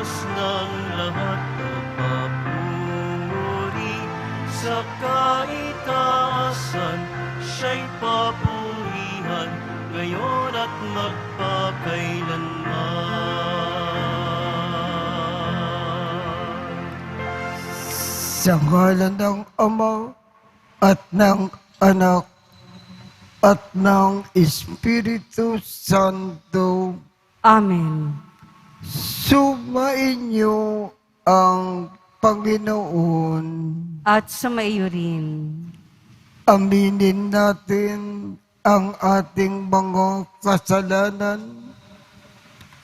Diyos ng lahat ng papuri, sa kaitaasan siya'y papurihan, ngayon at magpakailanman. Sa ngalan ng Ama at ng Anak at ng Espiritu Santo, Amen. sumainyo ang Panginoon. At sumaiyo rin. Aminin natin ang ating mga kasalanan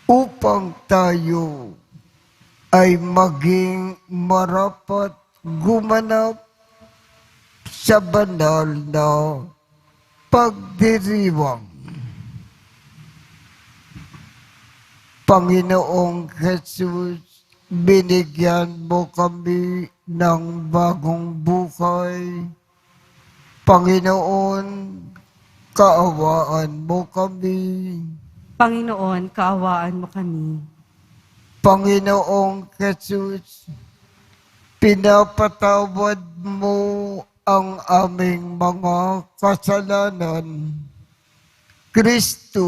upang tayo ay maging marapat gumanap sa banal na pagdiriwang. Panginoong Jesus, binigyan mo kami ng bagong buhay. Panginoon, kaawaan mo kami. Panginoon, kaawaan mo kami. Panginoong Jesus, pinapatawad mo ang aming mga kasalanan. Kristo,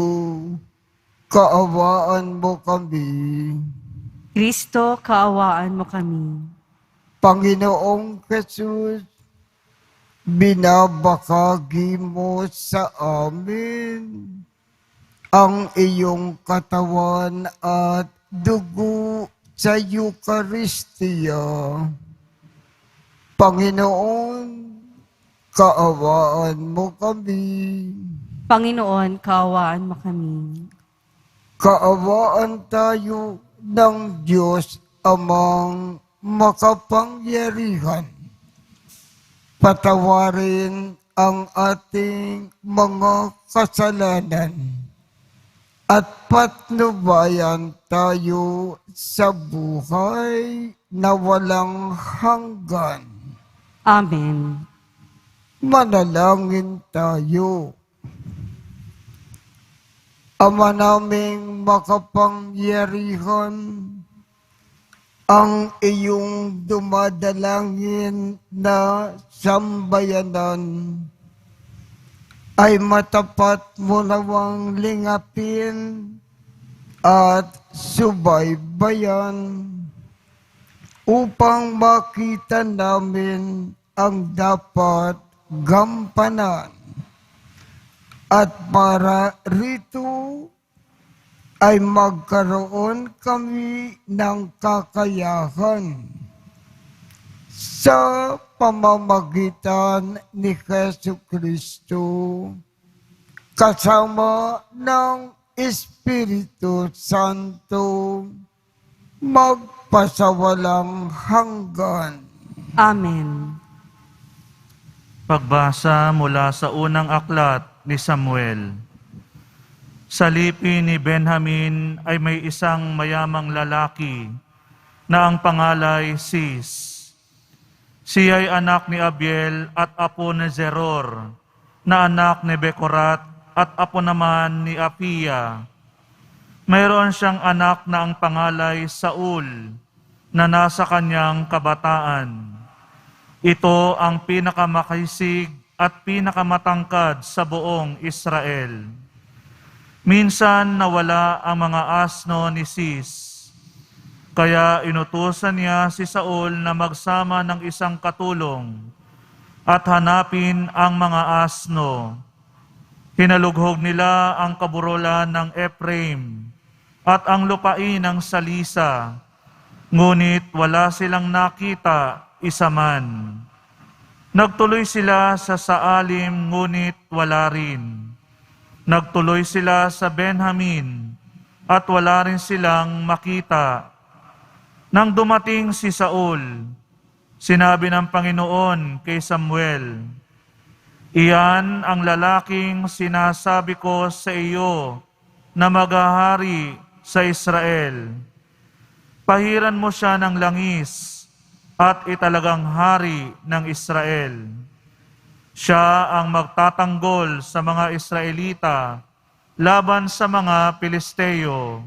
kaawaan mo kami. Kristo, kaawaan mo kami. Panginoong Jesus, binabakagi mo sa amin ang iyong katawan at dugo sa Eucharistia. Panginoon, kaawaan mo kami. Panginoon, kaawaan mo kami. Kaawaan tayo ng Diyos Amang makapangyarihan. Patawarin ang ating mga kasalanan at patnubayan tayo sa buhay na walang hanggan. Amen. Manalangin tayo. Ama naming makapangyarihan, ang iyong dumadalangin na sambayanan ay matapat mo nawang lingapin at subaybayan upang makita namin ang dapat gampanan. At para rito ay magkaroon kami ng kakayahan sa pamamagitan ni Jesucristo kasama ng Espiritu Santo magpasawalang hanggan. Amen. Pagbasa mula sa unang aklat ni Samuel. Sa lipi ni Benjamin ay may isang mayamang lalaki na ang pangalay Cis. Siya'y anak ni Abiel at apo ni Zeror, na anak ni Becorat at apo naman ni Apia. Mayroon siyang anak na ang pangalay Saul, na nasa kanyang kabataan. Ito ang pinakamakisig at pinakamatangkad sa buong Israel. Minsan nawala ang mga asno ni Cis. Kaya inutusan niya si Saul na magsama ng isang katulong at hanapin ang mga asno. Hinalughog nila ang kaburolan ng Ephraim at ang lupain ng Salisa, ngunit wala silang nakita isa man. Nagtuloy sila sa Saalim, ngunit wala rin. Nagtuloy sila sa Benjamin at wala rin silang makita. Nang dumating si Saul, sinabi ng Panginoon kay Samuel, "Iyan ang lalaking sinasabi ko sa iyo na maghahari sa Israel. Pahiran mo siya ng langis at italagang hari ng Israel. Siya ang magtatanggol sa mga Israelita laban sa mga Pilisteo."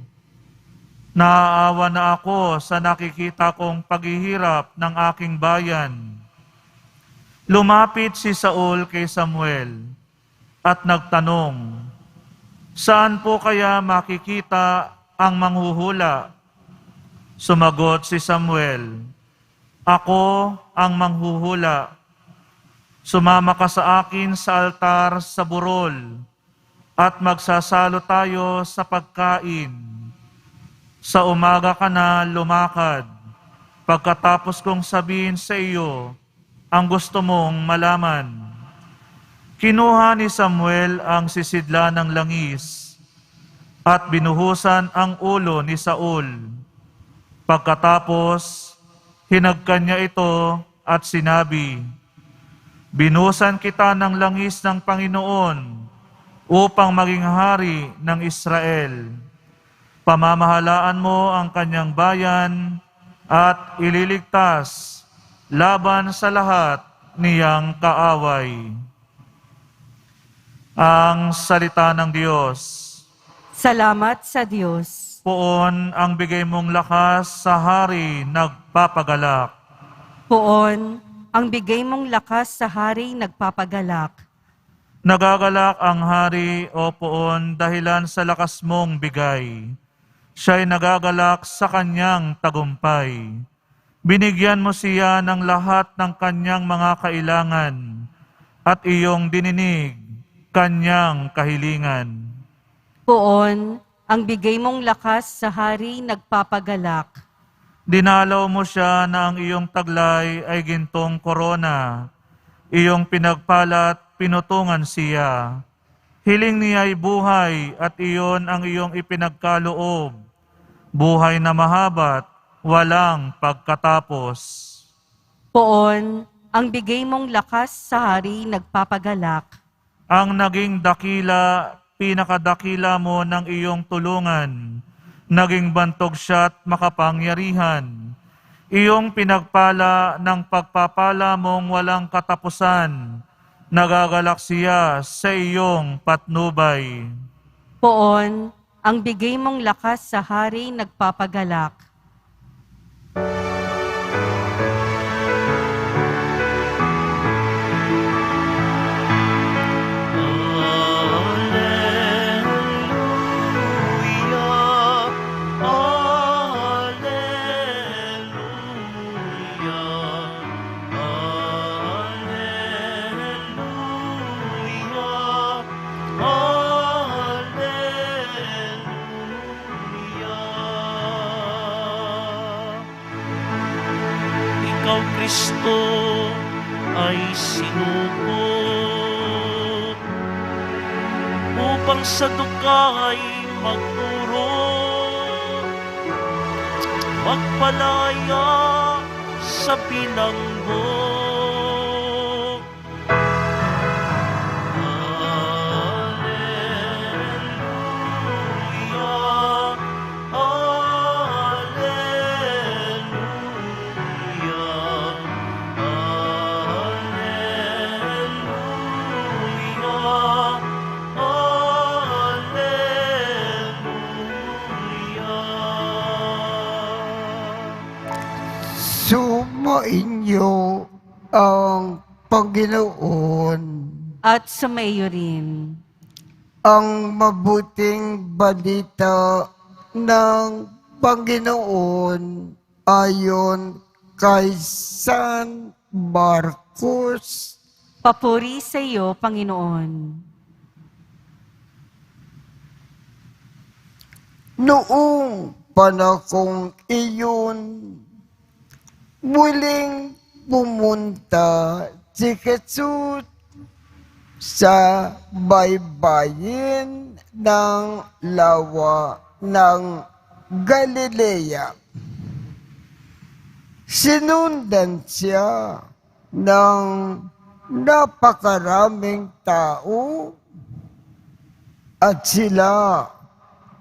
Naaawa na ako sa nakikita kong paghihirap ng aking bayan. Lumapit si Saul kay Samuel at nagtanong, "Saan po kaya makikita ang manghuhula?" Sumagot si Samuel, "Ako ang manghuhula. Sumama ka sa akin sa altar sa burol at magsasalo tayo sa pagkain. Sa umaga ka na lumakad, pagkatapos kong sabihin sa iyo ang gusto mong malaman." Kinuha ni Samuel ang sisidla ng langis at binuhusan ang ulo ni Saul. Pagkatapos, hinagkan niya ito at sinabi, "Binuhusan kita ng langis ng Panginoon upang maging hari ng Israel. Pamamahalaan mo ang kanyang bayan at ililigtas laban sa lahat niyang kaaway." Ang salita ng Diyos. Salamat sa Diyos. Poon ang bigay mong lakas sa hari nagpapagalak. Poon, ang bigay mong lakas sa hari nagpapagalak. Nagagalak ang hari o poon dahilan sa lakas mong bigay. Siya'y nagagalak sa kanyang tagumpay. Binigyan mo siya ng lahat ng kanyang mga kailangan at iyong dininig kanyang kahilingan. Poon, ang bigay mong lakas sa hari nagpapagalak. Dinalaw mo siya na ang iyong taglay ay gintong korona. Iyong pinagpalat, pinutungan siya. Hiling niya ay buhay at iyon ang iyong ipinagkaloob. Buhay na mahabat, walang pagkatapos. Poon, ang bigay mong lakas sa hari nagpapagalak. Ang naging dakila, pinakadakila mo ng iyong tulungan. Naging bantog siya't makapangyarihan. Iyong pinagpala ng pagpapala mong walang katapusan. Nagagalak siya sa iyong patnubay. Poon, ang bigay mong lakas sa hari nagpapagalak. Ikaw, Kristo, ay sinuko upang sa dukay magturo, magpalaya sa bilanggo. Sumainyo ang Panginoon. At sumayo rin. Ang mabuting balita ng Panginoon ayon kay San Marcos. Papuri sa iyo, Panginoon. Noong panahong iyon, muling pumunta si Jesus sa baybayin ng lawa ng Galilea. Sinundan siya ng napakaraming tao at sila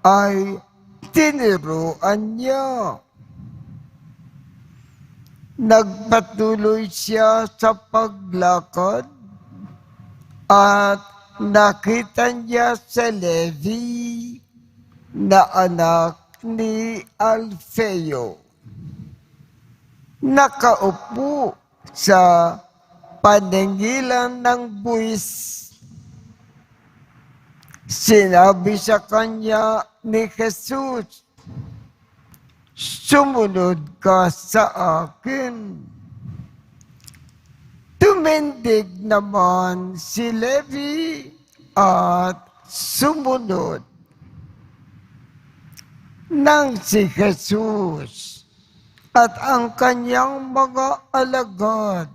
ay tiniruan niya. Nagpatuloy siya sa paglakad at nakita niya si Levi na anak ni Alfeo. Nakaupo sa paningilan ng buwis. Sinabi sa kanya ni Jesus, "Sumunod ka sa akin." Tumindig naman si Levi at sumunod. Nang si Jesus at ang kanyang mga alagad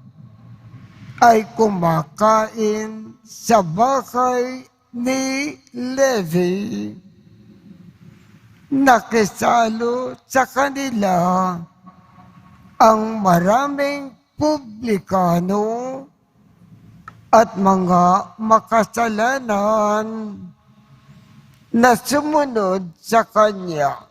ay kumakain sa bahay ni Levi, nakisalo sa kanila ang maraming publikano at mga makasalanan na sumunod sa kanya.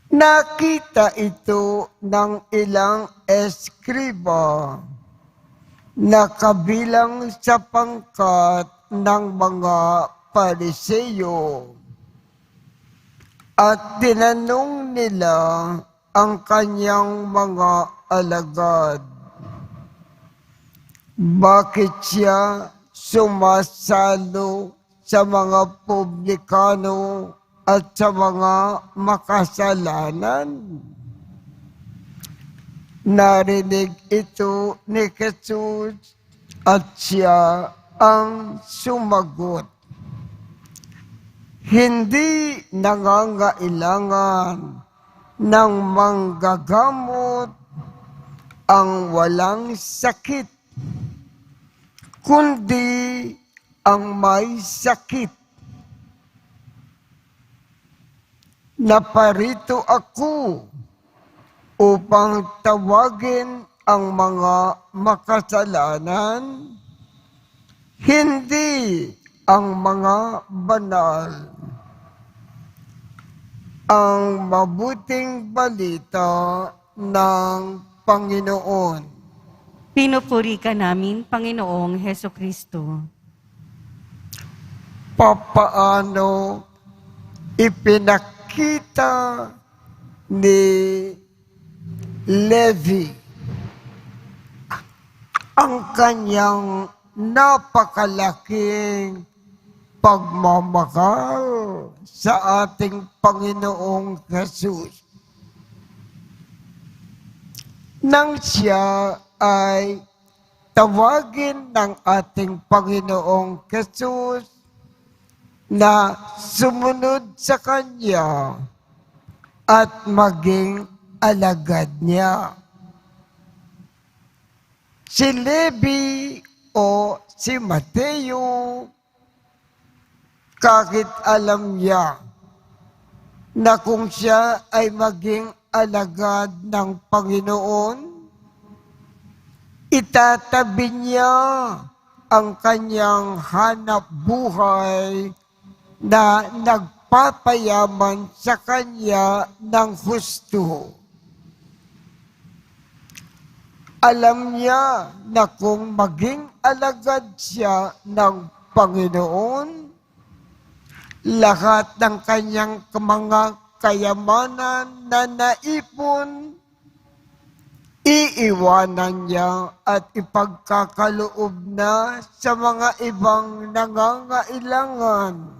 Nakita ito ng ilang eskriba na kabilang sa pangkat ng mga Pariseo at tinanong nila ang kanyang mga alagad, bakit siya sumasalo sa mga publikano at sa mga makasalanan? Narinig ito ni Jesus at siya ang sumagot, hindi nangangailangan ng manggagamot ang walang sakit, kundi ang may sakit. Naparito ako upang tawagin ang mga makasalanan, hindi ang mga banal. Ang mabuting balita ng Panginoon. Pinupuri ka namin, Panginoong Hesukristo. Papaano ipinakita ni Levi ang kanyang napakalaking pagmamahal sa ating Panginoong Jesus. Nang siya ay tawagin ng ating Panginoong Jesus na sumunod sa Kanya at maging alagad niya. Si Levi o si Mateo, kahit alam niya na kung siya ay maging alagad ng Panginoon, itatabi niya ang kanyang hanap buhay na nagpapayaman sa kanya ng husto. Alam niya na kung maging alagad siya ng Panginoon, lahat ng kanyang mga kayamanan na naipon, iiwanan niya at ipagkakaloob na sa mga ibang nangangailangan.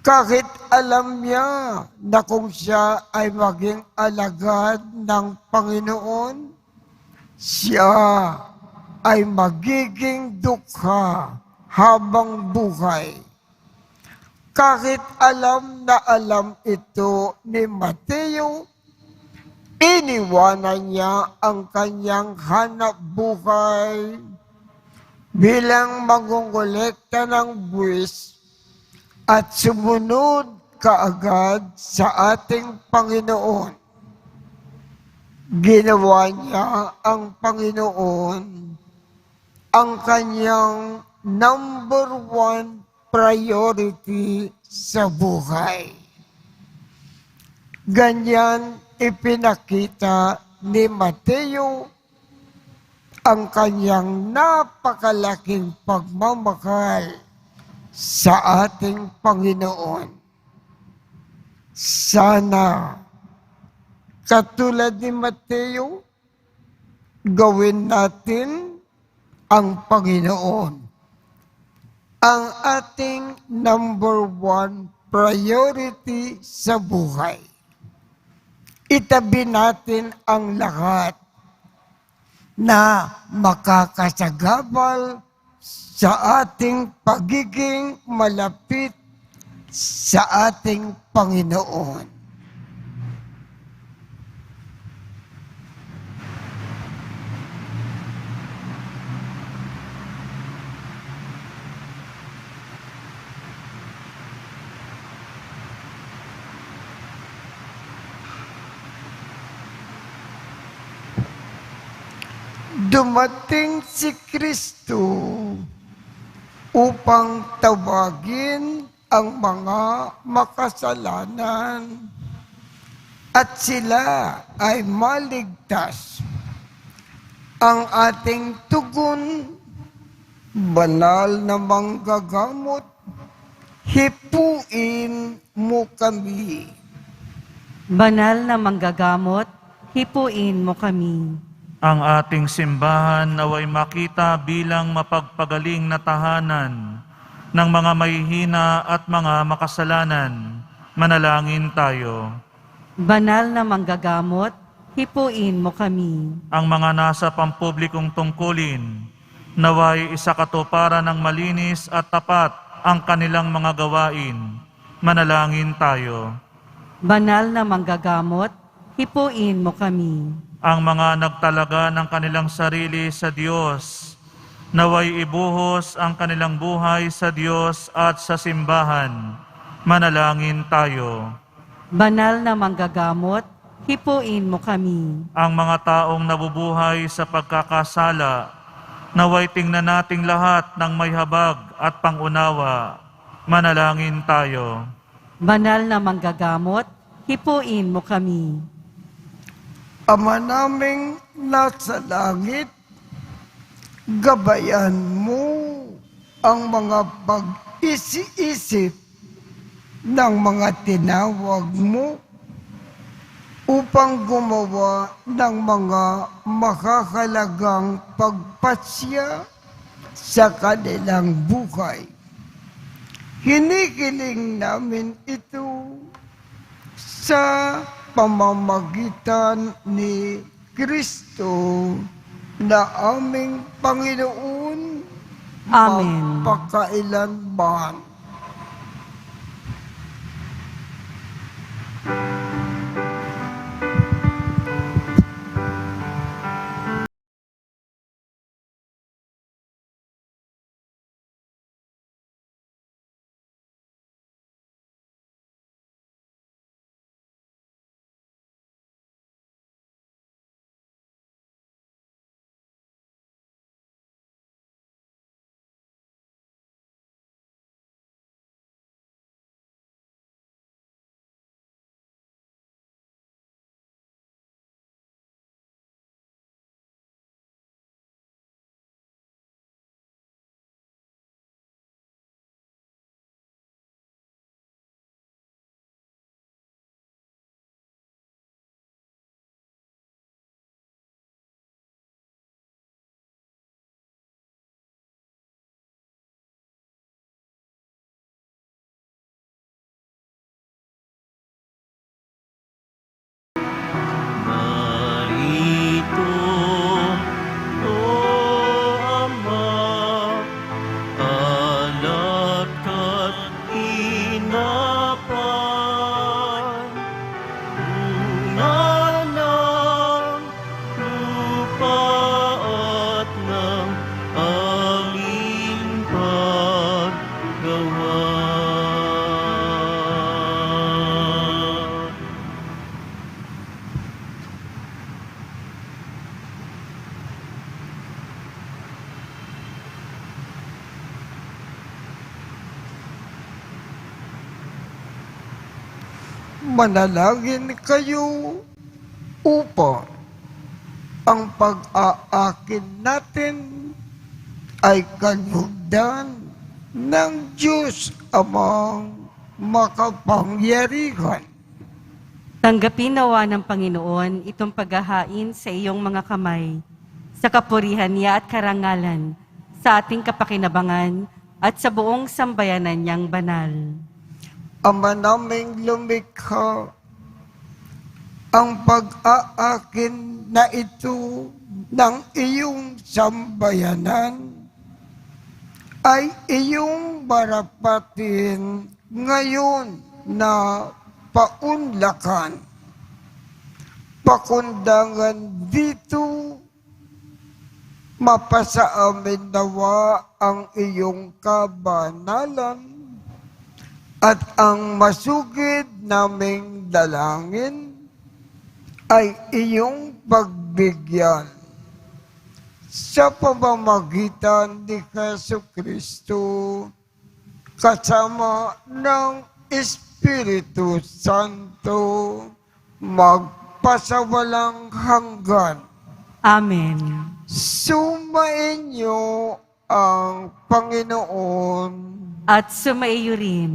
Kahit alam niya na kung siya ay maging alagad ng Panginoon, siya ay magiging dukha habang buhay. Kahit alam na alam ito ni Mateo, iniwanan niya ang kanyang hanap buhay bilang mangungulekta ng buwis at sumunod kaagad sa ating Panginoon. Ginawa niya ang Panginoon ang kanyang number one priority sa buhay. Ganyan ipinakita ni Mateo ang kanyang napakalaking pagmamahal sa ating Panginoon. Sana, katulad ni Mateo, gawin natin ang Panginoon ang ating number one priority sa buhay. Itabi natin ang lahat na makakasagabal sa ating pagiging malapit sa ating Panginoon. Dumating si Kristo upang tawagin ang mga makasalanan at sila ay maligtas. Ang ating tugon, banal na manggagamot, hipuin mo kami. Banal na manggagamot, hipuin mo kami. Ang ating simbahan naway makita bilang mapagpagaling na tahanan ng mga mahihina at mga makasalanan. Manalangin tayo. Banal na manggagamot, hipuin mo kami. Ang mga nasa pampublikong tungkulin, naway isakatuparan ng malinis at tapat ang kanilang mga gawain. Manalangin tayo. Banal na manggagamot, hipuin mo kami. Ang mga nagtalaga ng kanilang sarili sa Diyos, naway ibuhos ang kanilang buhay sa Diyos at sa simbahan. Manalangin tayo. Banal na manggagamot, hipuin mo kami. Ang mga taong nabubuhay sa pagkakasala, naway tingnan nating lahat ng may habag at pangunawa. Manalangin tayo. Banal na manggagamot, hipuin mo kami. Ama naming nasa langit, gabayan mo ang mga pag-isi-isip ng mga tinawag mo upang gumawa ng mga makakalagang pagpasya sa kanilang buhay. Hinihiling namin ito sa pamamagitan ni Kristo na aming Panginoon Amen. magpakailanman. Manalangin kayo upang ang pag-aakin natin ay kalugdan ng Diyos amang makapangyarihan. Tanggapin nawa ng Panginoon itong paghahain sa iyong mga kamay, sa kapurihan niya at karangalan, sa ating kapakinabangan at sa buong sambayanan niyang banal. Ama naming lumikha, ang pag-aakin na ito ng iyong sambayanan ay iyong marapatin ngayon na paunlakan. Pakundangan dito, mapasa amin nawa ang iyong kabanalan at ang masugid naming dalangin ay iyong pagbigyan. Sa pamamagitan ni Jesucristo, kasama ng Espiritu Santo, magpasawalang hanggan. Amen. Sumainyo ang Panginoon. At sumaiyo rin.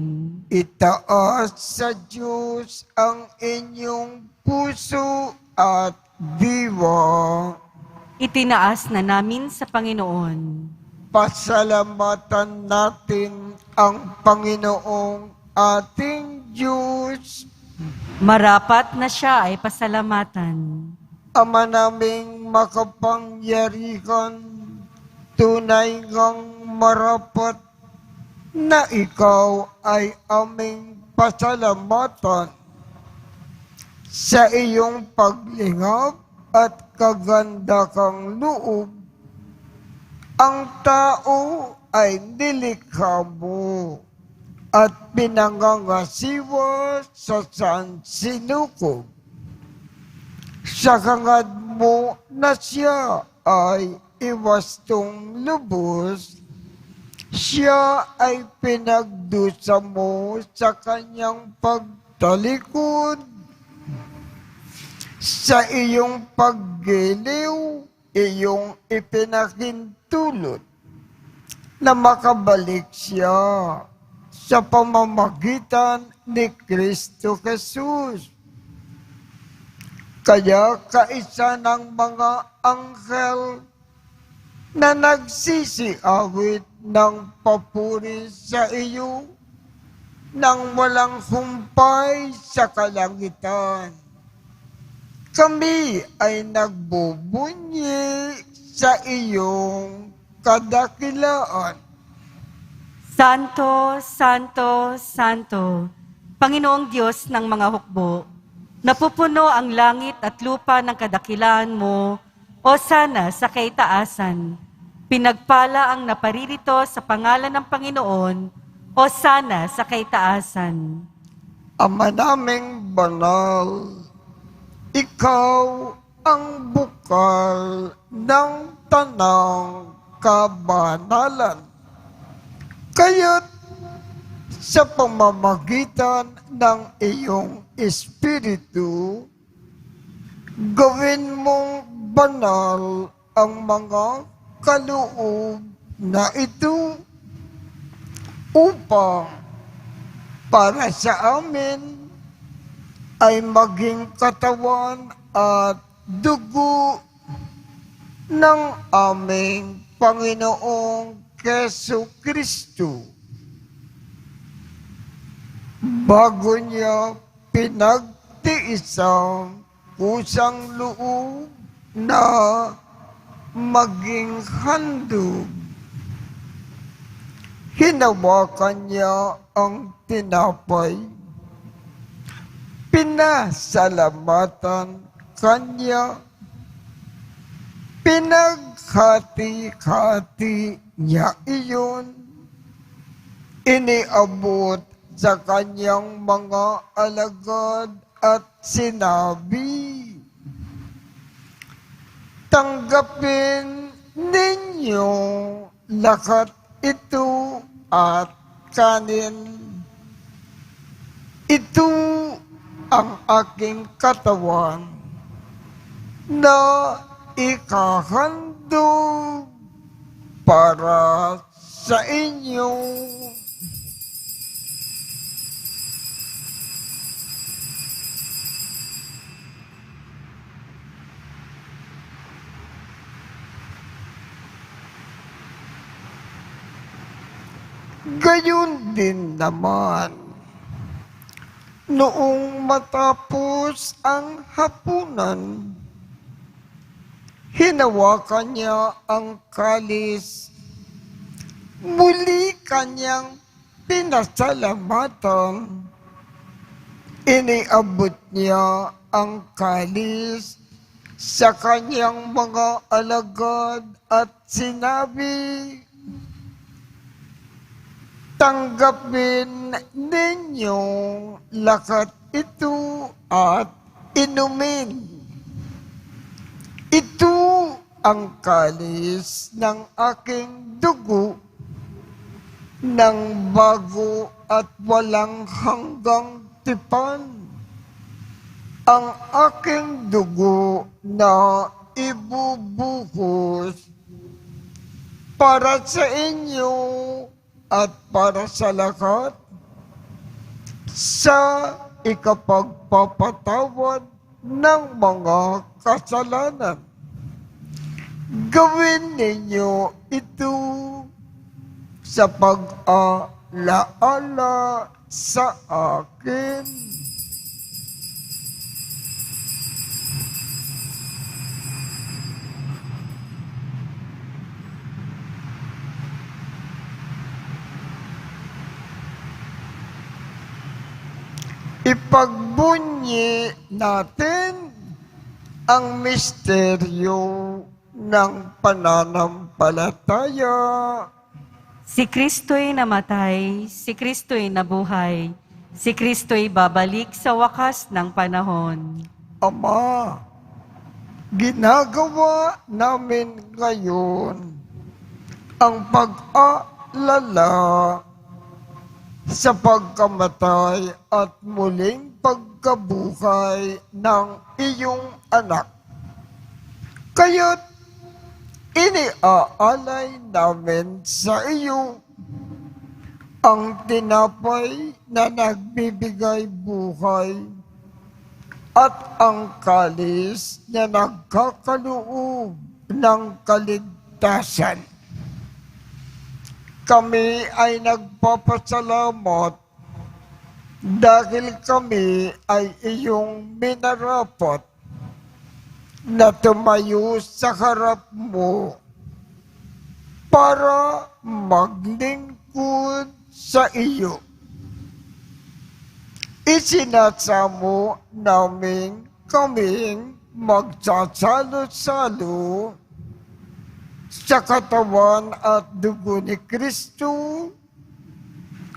Itaas sa Diyos ang inyong puso at diwa. Itinaas na namin sa Panginoon. Pasalamatan natin ang Panginoong ating Diyos. Marapat na siya ay pasalamatan. Ama naming makapangyarihan, tunay ngang marapat na ikaw ay aming pasalamatan sa iyong paglingap at kaganda kang loob. Ang tao ay nilikha mo at pinangangasiwa sa sansinukob. Sa hangad mo na siya ay iwastong lubos, siya ay pinagdusa mo sa kanyang pagtalikod. Sa iyong paggiliw, iyong ipinakintulot na makabalik siya sa pamamagitan ni Kristo Jesus. Kaya kaisa ng mga anghel na nagsisiawit ng papuri sa iyo nang walang humpay sa kalangitan. Kami ay nagbubunyi sa iyong kadakilaan. Santo, Santo, Santo, Panginoong Diyos ng mga hukbo, napupuno ang langit at lupa ng kadakilaan mo, o sana sa kaitaasan. Pinagpala ang naparirito sa pangalan ng Panginoon, o sana sa kaitaasan. Ama naming banal, ikaw ang bukal ng tanang kabanalan. Kaya't sa pamamagitan ng iyong Espiritu, gawin mong banal ang mga kaloob na ito upang para sa amin ay maging katawan at dugo ng aming Panginoong Jesucristo. Bago niya pinagtiisang kusang loob na maging handog, hinawakan niya ang tinapay, pinasalamatan kanya, pinaghati-hati niya iyon, iniabot sa kanyang mga alagad at sinabi, tanggapin ninyo lahat ito at kanin. Ito ang aking katawan na ikahandog para sa inyo. Gayon din naman, noong matapos ang hapunan, hinawakan niya ang kalis, muli kanyang pinasalamatan, iniabot niya ang kalis sa kanyang mga alagad at sinabi, tanggapin ninyong lakat ito at inumin. Ito ang kalis ng aking dugo ng bago at walang hanggang tipan. Ang aking dugo na ibubuhos para sa inyo at para sa lahat, sa ikapagpapatawad ng mga kasalanan. Gawin ninyo ito sa pag-alaala sa akin. Ipagbunyi natin ang misteryo ng pananampalataya. Si Kristo'y namatay, si Kristo'y nabuhay, si Kristo'y babalik sa wakas ng panahon. Ama, ginagawa namin ngayon ang pag-aalala sa pagkamatay at muling pagkabuhay ng iyong anak. Kaya't iniaalay namin sa iyo ang tinapay na nagbibigay buhay at ang kalis na nagkakaloob ng kaligtasan. Kami ay nagpapasalamat dahil kami ay iyong minarapat na tumayo sa harap mo para maglingkod sa iyo. Isinasamo namin kaming magsasalo-salo sa katawan at dugo ni Kristo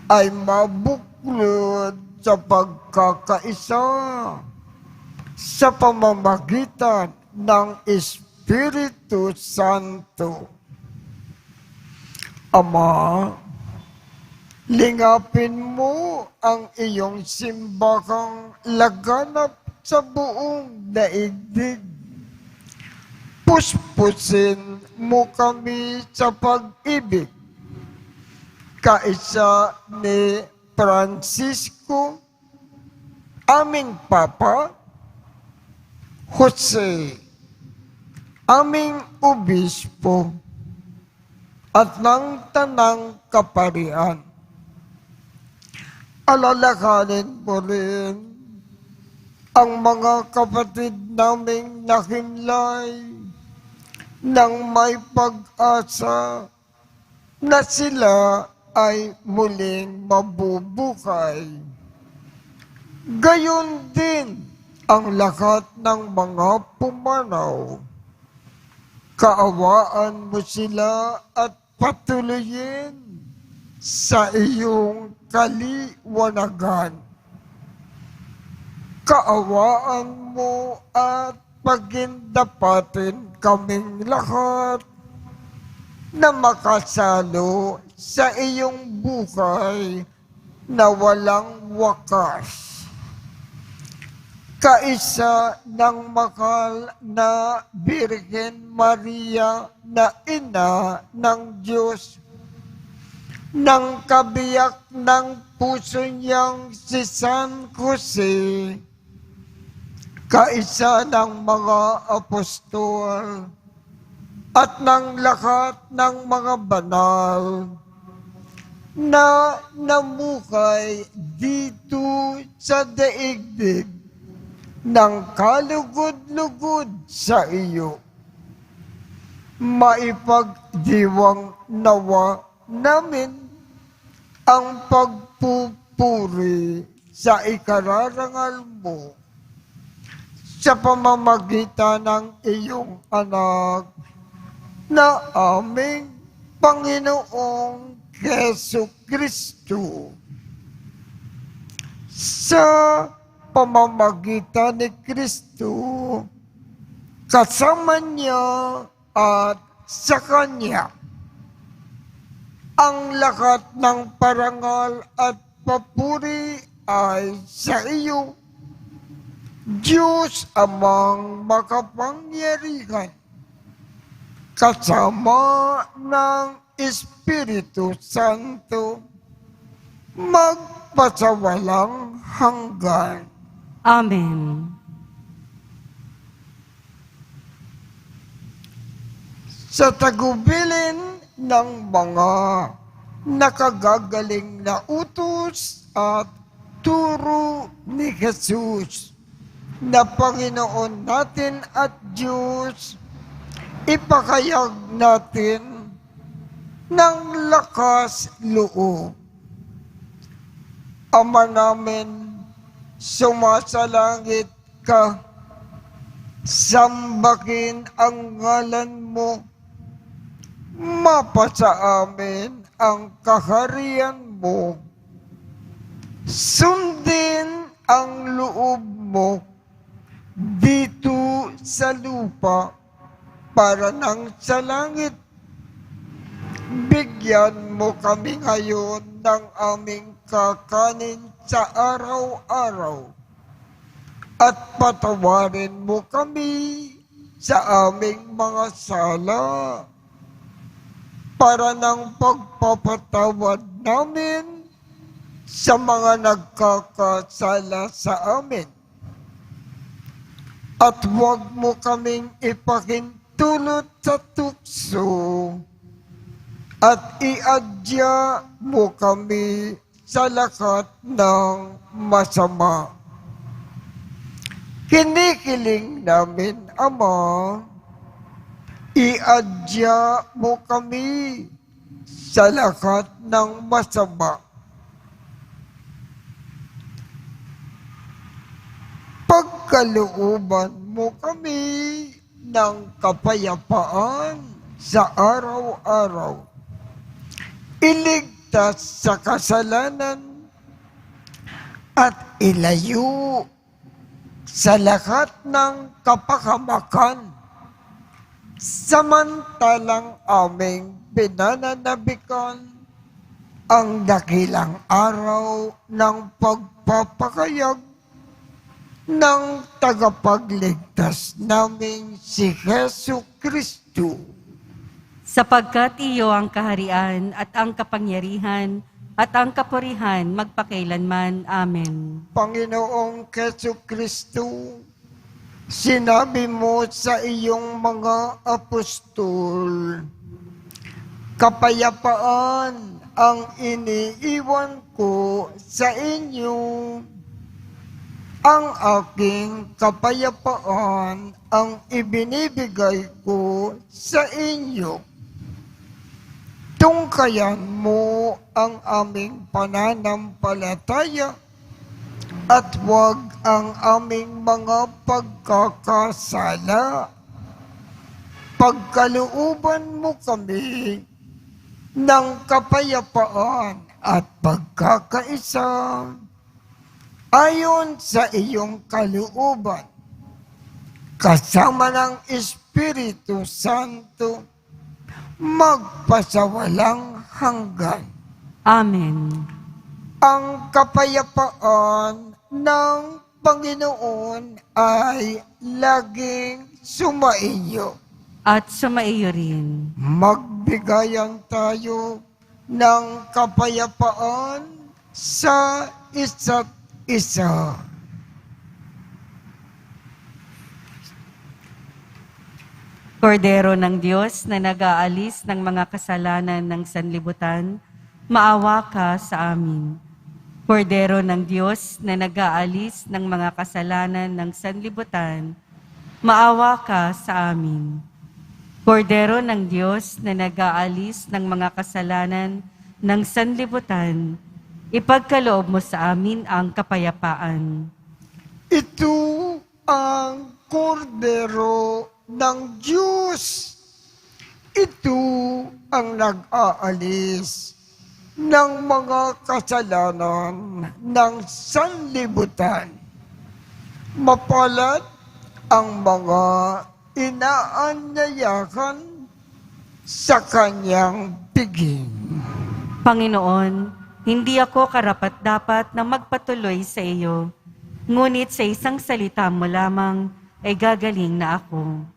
ay mabuklod sa pagkakaisa sa pamamagitan ng Espiritu Santo. Ama, lingapin mo ang iyong simbahang laganap sa buong daigdig. Puspusin mo kami sa pag-ibig, kaisa ni Francisco, aming Papa, Jose, aming Obispo, at ng Tanang Kaparian. Alalakanin mo rin ang mga kapatid naming nakimlay nang may pag-asa na sila ay muling mabubuhay. Gayon din ang lahat ng mga pumanaw. Kaawaan mo sila at patuloyin sa iyong kaliwanagan. Kaawaan mo at pagindapatin kaming lahat na makasalo sa iyong buhay na walang wakas. Kaisa ng mahal na Birhen Maria na Ina ng Diyos, ng kabiyak ng puso niyang si San Jose, kaisa ng mga apostol, at ng lahat ng mga banal na namuhay dito sa daigdig ng kalugod-lugod sa iyo. Maipagdiwang nawa namin ang pagpupuri sa ikararangal mo sa pamamagitan ng iyong anak na aming Panginoong Jesucristo. Sa pamamagitan ni Kristo, kasama niya at sa Kanya, ang lahat ng parangal at papuri ay sa iyo, Diyos amang makapangyarihan, kasama ng Espiritu Santo, magpasawalang hanggan. Amen. Sa tagubilin ng mga nakagagaling na utos at turo ni Jesus na Panginoon natin at Diyos, ipakayag natin ng lakas loob. Ama namin, sumasalangit ka, sambahin ang ngalan mo, mapasa amin ang kaharian mo, sundin ang loob mo dito sa lupa para nang sa langit. Bigyan mo kami ngayon ng aming kakanin sa araw-araw at patawarin mo kami sa aming mga sala para ng pagpapatawad namin sa mga nagkakasala sa amin. At huwag mo kaming ipahintulot sa tukso at iadya mo kami sa lahat ng masama. Kinikiling namin, Ama, iadya mo kami sa lahat ng masama. Pagkalooban mo kami ng kapayapaan sa araw-araw. Iligtas sa kasalanan at ilayo sa lahat ng kapahamakan. Samantalang aming pinananabikan ang dakilang araw ng pagpapakayag ng tagapagligtas naming si Jesu Kristo. Sapagkat iyo ang kaharian at ang kapangyarihan at ang kapurihan magpakailanman. Amen. Panginoong Jesu Kristo, sinabi mo sa iyong mga apostol, kapayapaan ang iniiwan ko sa inyo. Ang aking kapayapaan ang ibinibigay ko sa inyo. Tungkayan mo ang aming pananampalataya at huwag ang aming mga pagkakasala. Pagkalooban mo kami ng kapayapaan at pagkakaisa ayon sa iyong kalooban, kasama ng Espiritu Santo, magpasawalang hanggan. Amen. Ang kapayapaan ng Panginoon ay laging sumaiyo. At sumaiyo rin. Magbigayan tayo ng kapayapaan sa isa't isa. Kordero ng Diyos na nag-aalis ng mga kasalanan ng sanlibutan, maawa ka sa amin. Kordero ng Diyos na nag-aalis ng mga kasalanan ng sanlibutan, maawa ka sa amin. Kordero ng Diyos na nag-aalis ng mga kasalanan ng sanlibutan, ipagkaloob mo sa amin ang kapayapaan. Ito ang kordero ng Diyos. Ito ang nag-aalis ng mga kasalanan ng sanlibutan. Mapalad ang mga inaanyayahan sa kanyang piging. Panginoon, hindi ako karapat-dapat na magpatuloy sa iyo, ngunit sa isang salita mo lamang ay gagaling na ako.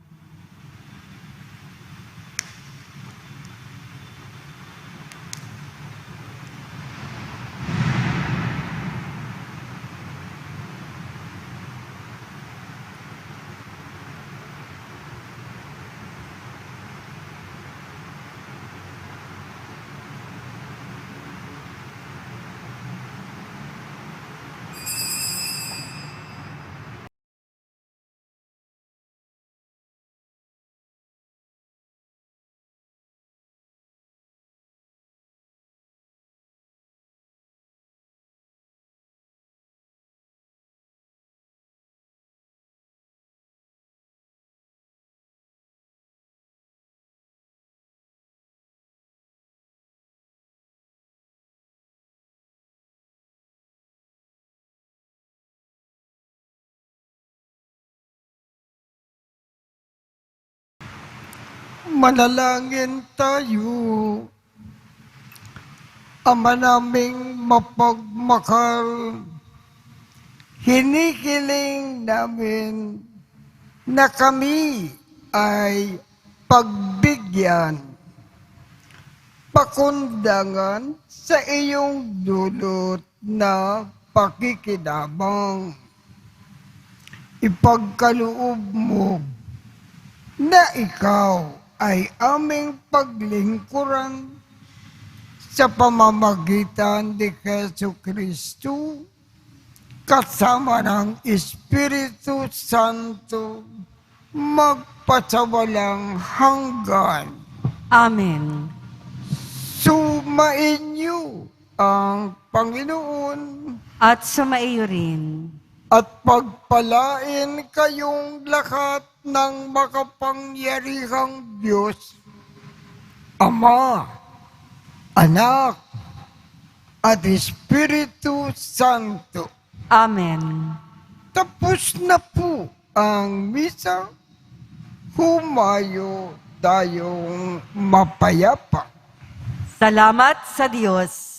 Manalangin tayo. Ama naming mapagmahal, hinihiling namin na kami ay pagbigyan, pakundangan sa iyong dulot na pakikinabang. Ipagkaloob mo na ikaw ay aming paglingkuran sa pamamagitan ni Jesucristo kasama ng Espiritu Santo magpasawalang hanggan. Amen. Sumainyo ang Panginoon At sumaiyo rin. at pagpalain kayong lahat ng makapangyarihang Diyos, Ama, Anak, at Espiritu Santo. Amen. Tapos na po ang misa. Humayo tayong mapayapa. Salamat sa Diyos.